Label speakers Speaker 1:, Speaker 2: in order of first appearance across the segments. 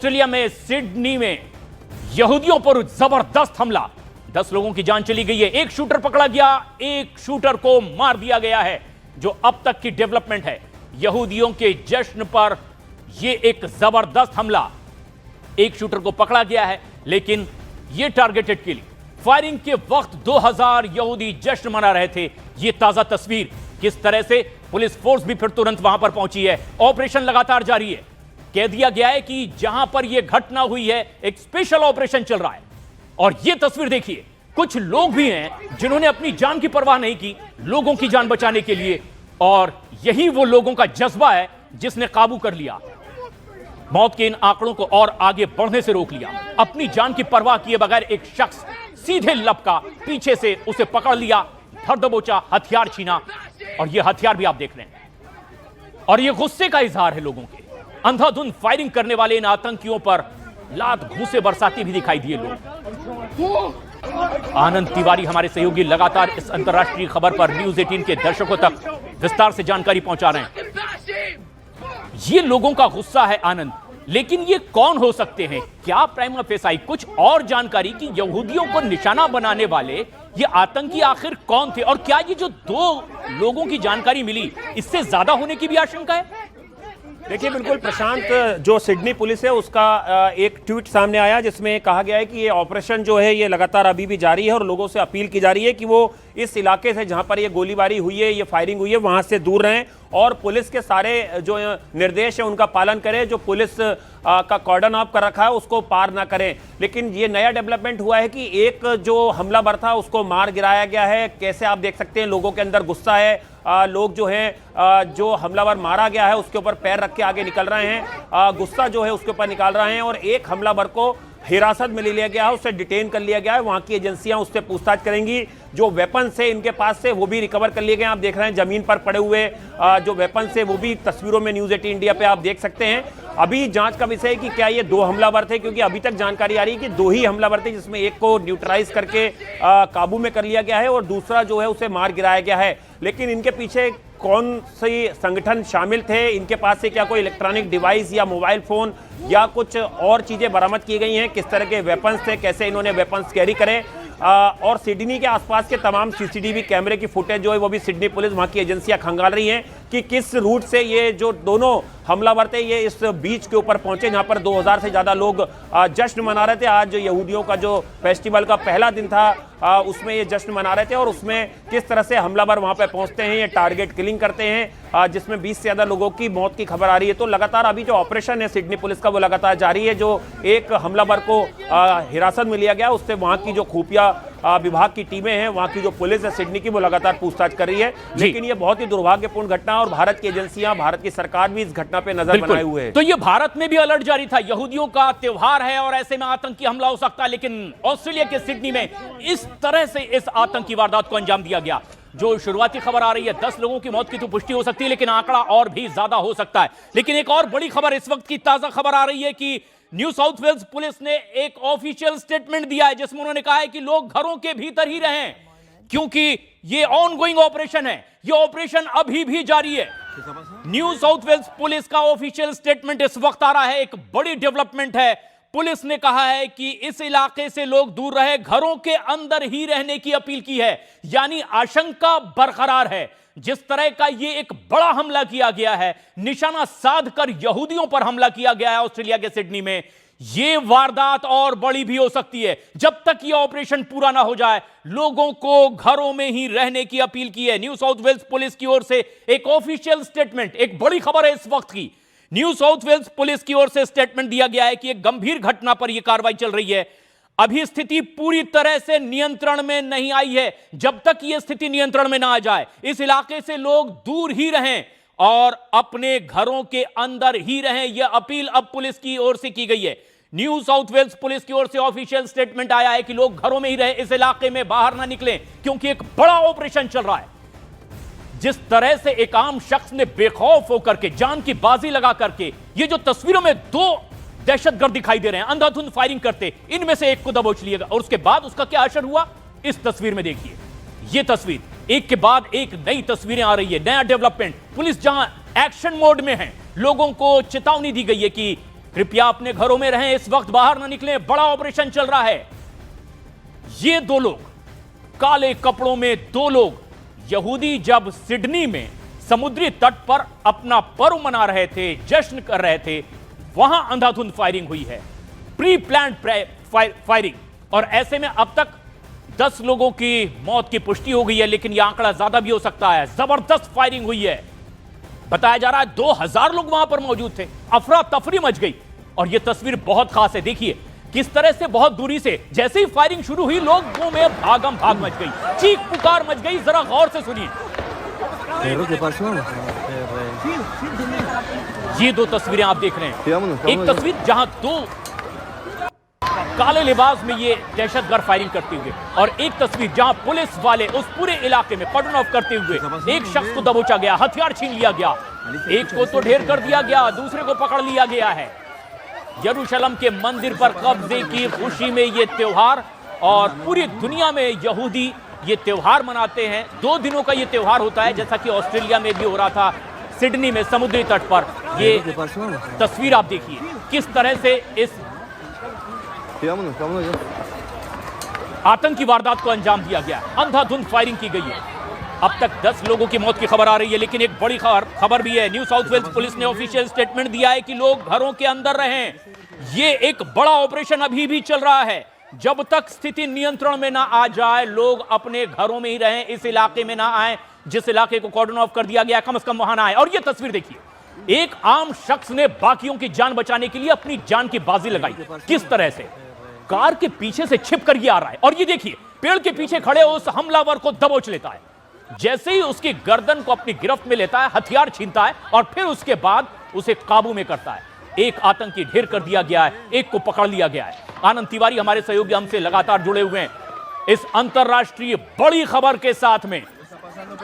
Speaker 1: Australia में Sydney में यहूदियों पर जबरदस्त हमला, 10 लोगों की जान चली गई है। एक शूटर पकड़ा गया, एक शूटर को मार दिया गया है। जो अब तक की डेवलपमेंट है, यहूदियों के जश्न पर यह एक जबरदस्त हमला, एक शूटर को पकड़ा गया है, लेकिन यह टारगेटेड किलिंग। फायरिंग के वक्त 2000 यहूदी जश्न मना रहे थे। यह ताजा तस्वीर, किस तरह से पुलिस फोर्स भी फिर तुरंत वहां पर पहुंची है। ऑपरेशन लगातार जारी है। कह दिया गया है कि जहां पर यह घटना हुई है, एक स्पेशल ऑपरेशन चल रहा है। और यह तस्वीर देखिए, कुछ लोग भी हैं जिन्होंने अपनी जान की परवाह नहीं की लोगों की जान बचाने के लिए, और यही वो लोगों का जज्बा है जिसने काबू कर लिया, मौत के इन आंकड़ों को और आगे बढ़ने से रोक लिया। अपनी जान की परवाह किए बगैर एक शख्स सीधे लपका, पीछे से उसे पकड़ लिया, धर दबोचा, हथियार छीना, और यह हथियार भी आप देख रहे हैं। और यह गुस्से का इजहार है लोगों के। अंधाधुंध फायरिंग करने वाले इन आतंकियों पर लात घूंसे बरसाते भी दिखाई दिए लोग। आनंद तिवारी हमारे सहयोगी लगातार इस अंतर्राष्ट्रीय खबर पर न्यूज 18 के दर्शकों तक विस्तार से जानकारी पहुंचा रहे हैं। ये लोगों का गुस्सा है आनंद, लेकिन ये कौन हो सकते हैं? क्या प्राइमा फेसाई कुछ और जानकारी कि यहूदियों को निशाना बनाने वाले ये आतंकी आखिर कौन थे, और क्या ये जो 2 लोगों की जानकारी मिली, इससे ज्यादा होने की भी आशंका है?
Speaker 2: देखिए बिल्कुल प्रशांत, जो सिडनी पुलिस है उसका एक ट्वीट सामने आया जिसमें कहा गया है कि ये ऑपरेशन जो है ये लगातार अभी भी जारी है और लोगों से अपील की जा रही है कि वो इस इलाके से जहां पर ये गोलीबारी हुई है, ये फायरिंग हुई है, वहां से दूर रहें और पुलिस के सारे जो निर्देश है उनका पालन करें। जो पुलिस का कॉर्डन ऑफ कर रखा है उसको पार ना करें। लेकिन ये नया डेवलपमेंट हुआ है कि एक जो हमलावर था उसको मार गिराया गया है। कैसे आप देख सकते हैं लोगों के अंदर गुस्सा है। लोग जो हैं जो हमलावर मारा गया है उसके ऊपर पैर रख के आगे निकल रहे हैं, गुस्सा जो है उसके ऊपर निकाल रहे हैं। और एक हमलावर को हिरासत में ले लिया गया है, उससे डिटेन कर लिया गया है। वहां की एजेंसियां उससे पूछताछ करेंगी। जो वेपन से इनके पास से वो भी रिकवर कर लिए गए। आप देख रहे हैं जमीन पर पड़े हुए जो वेपन से, वो भी तस्वीरों में न्यूज 18 इंडिया पे आप देख सकते हैं। अभी जांच का विषय है कि क्या ये 2 हमलावर थे, क्योंकि अभी तक जानकारी आ रही है कि 2 ही हमलावर थे, जिसमें एक को न्यूट्रलाइज करके काबू में कर लिया गया है और दूसरा जो है उसे मार गिराया गया है। लेकिन इनके पीछे कौन से संगठन शामिल थे, इनके पास से क्या कोई इलेक्ट्रॉनिक डिवाइस या मोबाइल फोन या कुछ और चीजें बरामद की गई हैं, किस तरह के वेपन्स थे, कैसे इन्होंने वेपन्स कैरी करे, और सिडनी के आसपास के तमाम सीसीटीवी कैमरे की फुटेज जो है वो भी सिडनी पुलिस, वहां की एजेंसियां खंगाल रही हैं कि किस रूट से ये जो दोनों हमलावर थे ये इस बीच के ऊपर पहुंचे जहां पर 2000 से ज्यादा लोग जश्न मना रहे थे। आज यहूदियों का जो फेस्टिवल का पहला दिन था उसमें ये जश्न मना रहे थे, और उसमें किस तरह से हमलावर वहां पर पहुंचते हैं, ये टारगेट किलिंग करते हैं, जिसमें 20 से ज्यादा लोगों की मौत की खबर आ रही है। तो लगातार अभी जो ऑपरेशन है सिडनी पुलिस का वो लगातार जारी है। जो एक हमलावर को हिरासत में लिया गया, उससे वहां की जो खुफिया विभाग की टीमें हैं, वहां की जो पुलिस है सिडनी की, वो लगातार पूछताछ कर रही है। लेकिन ये बहुत ही दुर्भाग्यपूर्ण घटना है और भारत की एजेंसियां, भारत की सरकार भी इस घटना पे नजर बनाए हुए है।
Speaker 1: तो ये भारत में भी अलर्ट जारी था। यहूदियों का त्योहार है और ऐसे में आतंकी हमला हो सकता है, लेकिन ऑस्ट्रेलिया के सिडनी में इस तरह से इस आतंकी वारदात को अंजाम दिया गया। जो शुरुआती खबर आ रही है 10 लोगों की मौत की तो पुष्टि हो सकती है, लेकिन आंकड़ा और भी ज्यादा हो सकता है। लेकिन एक और बड़ी खबर इस वक्त की ताजा खबर आ रही है कि न्यू साउथ वेल्स पुलिस ने एक ऑफिशियल स्टेटमेंट दिया है जिसमें उन्होंने कहा है कि लोग घरों के भीतर ही रहें, क्योंकि ये ऑनगोइंग ऑपरेशन है, ये ऑपरेशन अभी भी जारी है। न्यू साउथ वेल्स पुलिस का ऑफिशियल स्टेटमेंट इस वक्त आ रहा है, एक बड़ी डेवलपमेंट है। पुलिस ने कहा है कि इस इलाके से लोग दूर रहे, घरों के अंदर ही रहने की अपील की है, यानी आशंका बरकरार है। जिस तरह का ये एक बड़ा हमला किया गया है, निशाना साधकर यहूदियों पर हमला किया गया है ऑस्ट्रेलिया के सिडनी में, ये वारदात और बड़ी भी हो सकती है। जब तक ये ऑपरेशन पूरा ना हो जाए, लोगों को घरों में ही रहने की अपील की है। न्यू साउथ वेल्स पुलिस की ओर से एक ऑफिशियल स्टेटमेंट, एक बड़ी खबर है इस वक्त की। न्यू साउथ वेल्स पुलिस की ओर से स्टेटमेंट दिया गया है कि एक गंभीर घटना पर यह कार्रवाई चल रही है। अभी स्थिति पूरी तरह से नियंत्रण में नहीं आई है। जब तक यह स्थिति नियंत्रण में ना आ जाए, इस इलाके से लोग दूर ही रहें और अपने घरों के अंदर ही रहें, यह अपील अब पुलिस की ओर से की गई है। न्यू साउथ वेल्स पुलिस की ओर से ऑफिशियल स्टेटमेंट आया है कि लोग घरों में ही रहें, इस इलाके में बाहर ना निकलें, क्योंकि एक बड़ा ऑपरेशन चल रहा है। जिस तरह से एक आम शख्स ने बेखौफ होकर के, जान की बाजी लगा करके, ये जो तस्वीरों में 2 दहशतगर्द दिखाई दे रहे हैं अंधाधुंध फायरिंग करते, इनमें से एक को दबोच लिएगा, और उसके बाद उसका क्या असर हुआ इस तस्वीर में देखिए। ये तस्वीर, एक के बाद एक नई तस्वीरें आ रही है, नया डेवलपमेंट। पुलिस जहां एक्शन मोड में है, लोगों को चेतावनी दी गई है कि कृपया अपने घरों में रहें, इस वक्त बाहर ना निकलें, बड़ा ऑपरेशन चल रहा है। ये दो लोग, काले कपड़ों में दो लोग यहूदी, जब सिडनी में समुद्री तट पर अपना पर्व मना रहे थे, जश्न कर रहे थे, वहां अंधाधुंध फायरिंग हुई है, प्री प्लान्ड फायरिंग। और ऐसे में अब तक 10 लोगों की मौत की पुष्टि हो गई है, लेकिन यह आंकड़ा ज्यादा भी हो सकता है। जबरदस्त फायरिंग हुई है, बताया जा रहा है 2000 लोग वहां पर मौजूद थे, अफरा तफरी मच गई। और यह तस्वीर बहुत खास है, देखिए किस तरह से बहुत दूरी से जैसे ही फायरिंग शुरू हुई लोगों में भागम भाग मच गई, चीख पुकार मच गई। जरा गौर से सुनिए। ये दो तस्वीरें आप देख रहे हैं, एक तस्वीर जहां दो काले लिबास में ये दहशतगर्द फायरिंग करते हुए, और एक तस्वीर जहां पुलिस वाले उस पूरे इलाके में कॉर्डन ऑफ करते हुए एक शख्स को दबोचा गया, हथियार छीन लिया गया, एक को तो ढेर कर दिया गया, दूसरे को पकड़ लिया गया है। यरूशलेम के मंदिर पर कब्जे की खुशी में ये त्योहार, और पूरी दुनिया में यहूदी ये त्योहार मनाते हैं। 2 दिनों का ये त्योहार होता है, जैसा कि ऑस्ट्रेलिया में भी हो रहा था, सिडनी में समुद्री तट पर। ये तस्वीर आप देखिए किस तरह से इस आतंकी वारदात को अंजाम दिया गया, अंधाधुंध फायरिंग की गई है। अब तक 10 लोगों की मौत की खबर आ रही है, लेकिन एक बड़ी खबर भी है। न्यू साउथ वेल्स पुलिस ने ऑफिशियल स्टेटमेंट दिया है कि लोग घरों के अंदर रहें। ये एक बड़ा ऑपरेशन अभी भी चल रहा है, जब तक स्थिति नियंत्रण में ना आ जाए लोग अपने घरों में ही रहें, इस इलाके में ना आए जिस इलाके को कॉर्डन ऑफ कर दिया गया, कम से कम वहां ना आए। और ये तस्वीर देखिए, एक आम शख्स ने बाकियों की जान बचाने के लिए अपनी जान की बाजी लगाई, किस तरह से कार के पीछे से छिप कर ये आ रहा है, और ये देखिए पेड़ के पीछे खड़े उस हमलावर को दबोच लेता है। जैसे ही उसकी गर्दन को अपनी गिरफ्त में लेता है, हथियार छीनता है और फिर उसके बाद उसे काबू में करता है। एक आतंकी ढेर कर दिया गया है, एक को पकड़ लिया गया है। आनंद तिवारी हमारे सहयोगी हमसे लगातार जुड़े हुए हैं इस अंतरराष्ट्रीय बड़ी खबर के साथ में।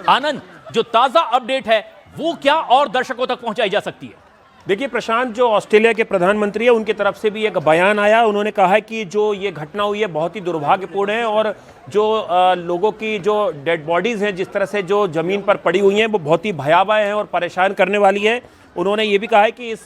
Speaker 1: आनंद, जो ताजा अपडेट है वो क्या और दर्शकों तक पहुंचाई जा सकती है?
Speaker 2: देखिए प्रशांत, जो ऑस्ट्रेलिया के प्रधानमंत्री है उनकी तरफ से भी एक बयान आया। उन्होंने कहा है कि जो ये घटना हुई है बहुत ही दुर्भाग्यपूर्ण है, और जो लोगों की जो डेड बॉडीज़ हैं जिस तरह से जो ज़मीन पर पड़ी हुई हैं वो बहुत ही भयावह है और परेशान करने वाली है। उन्होंने ये भी कहा है कि इस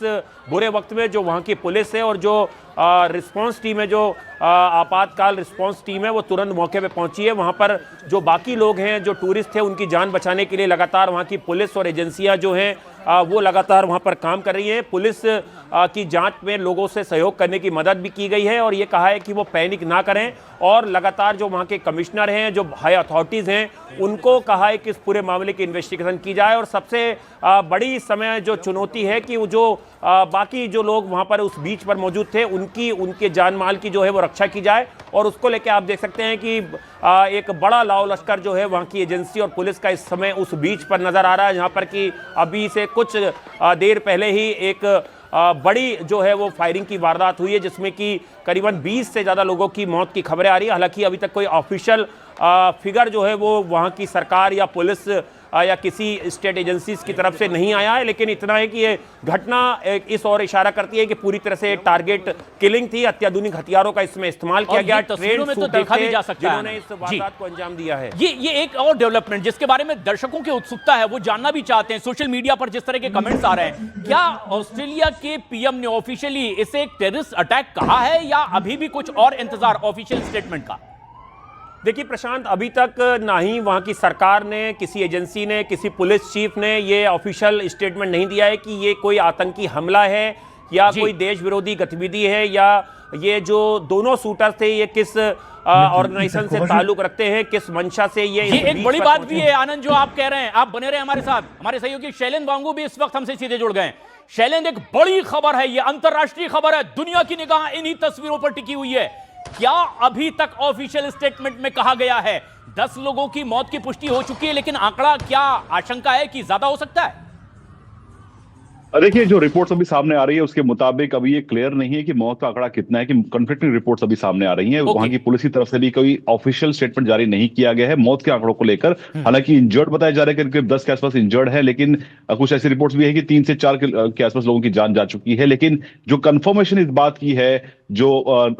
Speaker 2: बुरे वक्त में जो वहाँ की पुलिस है और जो रिस्पांस टीम है, जो आपातकाल रिस्पांस टीम है, वो तुरंत मौके पे पहुंची है। वहाँ पर जो बाकी लोग हैं, जो टूरिस्ट थे, उनकी जान बचाने के लिए लगातार वहाँ की पुलिस और एजेंसियाँ जो हैं वो लगातार वहाँ पर काम कर रही है। पुलिस की जांच में लोगों से सहयोग करने की मदद भी की गई है, और ये कहा है कि वो पैनिक ना करें, और लगातार जो वहाँ के कमिश्नर हैं, जो हाई अथॉरिटीज़ हैं, उनको कहा है कि इस पूरे मामले की इन्वेस्टिगेशन की जाए। और सबसे बड़ी समय जो चुनौती है कि वो जो बाकी जो लोग वहाँ पर उस बीच पर मौजूद थे उनके जान माल की जो है वो रक्षा की जाए। और उसको लेकर आप देख सकते हैं कि एक बड़ा लाव लश्कर जो है वहाँ की एजेंसी और पुलिस का इस समय उस बीच पर नज़र आ रहा है, जहाँ पर कि अभी से कुछ देर पहले ही एक बड़ी जो है वो फायरिंग की वारदात हुई है, जिसमें कि करीबन 20 से ज़्यादा लोगों की मौत की खबरें आ रही है। हालांकि अभी तक कोई ऑफिशियल फिगर जो है वो वहाँ की सरकार या पुलिस या किसी स्टेट एजेंसीज की तरफ से नहीं आया है, लेकिन इतना है कि ये घटना इस ओर इशारा करती है कि पूरी तरह से टारगेट किलिंग थी। अत्याधुनिक हथियारों का इसमें इस्तेमाल किया गया,
Speaker 1: तस्वीरों में तो देखा भी जा सकता है
Speaker 2: जिन्होंने इस वारदात को अंजाम दिया है।
Speaker 1: ये एक और डेवलपमेंट जिसके बारे में दर्शकों की उत्सुकता है, वो जानना भी चाहते हैं। सोशल मीडिया पर जिस तरह के कमेंट्स आ रहे हैं, क्या ऑस्ट्रेलिया के पीएम ने ऑफिशियली इसे एक टेररिस्ट अटैक कहा है, या अभी भी कुछ और इंतजार ऑफिशियल स्टेटमेंट का?
Speaker 2: देखिए प्रशांत, अभी तक ना ही वहाँ की सरकार ने, किसी एजेंसी ने, किसी पुलिस चीफ ने ये ऑफिशियल स्टेटमेंट नहीं दिया है कि ये कोई आतंकी हमला है या कोई देश विरोधी गतिविधि है, या ये जो दोनों शूटर थे ये किस ऑर्गेनाइजेशन से ताल्लुक रखते हैं, किस मंशा से ये
Speaker 1: एक बड़ी बात भी है आनंद जो आप कह रहे हैं। आप बने रहे हमारे साथ, हमारे सहयोगी शैलेंद्र वांगू भी इस वक्त हमसे सीधे जुड़ गए हैं। शैलेंद्र, एक बड़ी खबर है, ये अंतरराष्ट्रीय खबर है, दुनिया की निगाह इन्हीं तस्वीरों पर टिकी हुई है। क्या अभी तक ऑफिशियल स्टेटमेंट में कहा गया है 10 लोगों की मौत की पुष्टि हो चुकी है, लेकिन आंकड़ा, क्या आशंका है कि ज्यादा हो सकता है?
Speaker 3: देखिए, जो रिपोर्ट्स अभी सामने आ रही है उसके मुताबिक अभी ये क्लियर नहीं है कि मौत का आंकड़ा कितना है, कि कन्फ्लिक्टिंग रिपोर्ट्स अभी सामने आ रही हैं। वहां की पुलिस की तरफ से भी कोई ऑफिशियल स्टेटमेंट जारी नहीं किया गया है मौत के आंकड़ों को लेकर। हालांकि इंजर्ड बताया जा रहा है कि करीब 10 के आसपास इंजर्ड है, लेकिन कुछ ऐसी रिपोर्ट्स भी है कि 3 से 4 के आसपास लोगों की जान जा चुकी है। लेकिन जो कंफर्मेशन इस बात की है, जो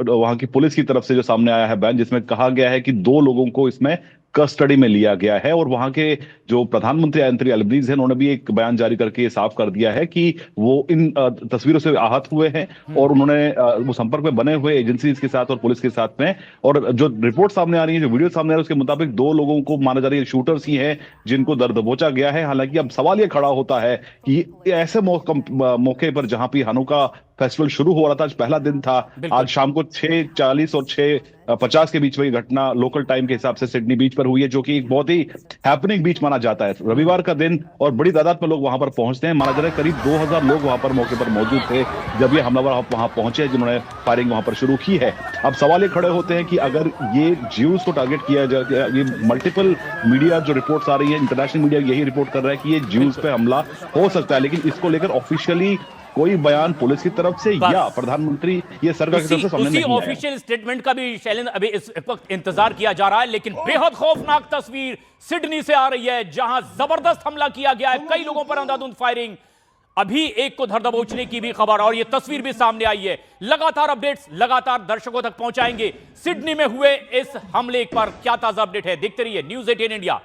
Speaker 3: वहां की पुलिस की तरफ से जो सामने आया है बयान, जिसमें कहा गया है कि 2 लोगों को इसमें कस्टडी में लिया गया है। और वहां के जो प्रधानमंत्री एंथनी अल्बनीज़ हैं, उन्होंने भी एक बयान जारी करके ये साफ कर दिया है कि वो इन तस्वीरों से आहत हुए हैं और उन्होंने वो संपर्क में बने हुए एजेंसीज के साथ और पुलिस के साथ में। और जो रिपोर्ट सामने आ रही है, जो वीडियो सामने आ रही है, उसके मुताबिक 2 लोगों को माना जा रहा है शूटर्स ही हैं जिनको दर्द दबोचा गया है। हालांकि अब सवाल ये खड़ा होता है कि ऐसे मौके पर जहां पे हनुका फेस्टिवल शुरू हो रहा था, आज पहला दिन था, आज शाम को 6:40 और 6:50 के बीच में ये घटना लोकल टाइम के हिसाब से सिडनी बीच पर हुई है, जो कि एक बहुत ही हैपनिंग बीच माना जाता है। रविवार का दिन और बड़ी तादाद में लोग वहां पर पहुंचते हैं। माना जा रहा है करीब 2000 लोग वहां पर मौके पर मौजूद थे जब ये हमलावर वहां पहुंचे, जिन्होंने फायरिंग वहां पर शुरू की है। अब सवाल ये खड़े होते हैं कि अगर ये ज्यूज को टारगेट किया जाए, ये मल्टीपल मीडिया जो रिपोर्ट्स आ रही है, इंटरनेशनल मीडिया यही रिपोर्ट कर रहा है कि ये ज्यूज पे हमला हो सकता है, लेकिन इसको लेकर ऑफिशियली कोई बयान पुलिस की तरफ से या प्रधानमंत्री ये सरकार की तरफ से सामने नहीं आया।
Speaker 1: ऑफिशियल स्टेटमेंट का भी शैलेंद्र अभी इस वक्त इंतजार किया जा रहा है, लेकिन बेहद खौफनाक तस्वीर सिडनी से आ रही है, जहां जबरदस्त हमला किया गया है, कई लोगों पर अंधाधुंध फायरिंग, अभी एक को धर दबोचने की भी खबर और ये तस्वीर भी सामने आई है। लगातार अपडेट्स लगातार दर्शकों तक पहुंचाएंगे। सिडनी में हुए इस हमले पर क्या ताजा अपडेट है, देखते रहिए न्यूज़ 18 इंडिया।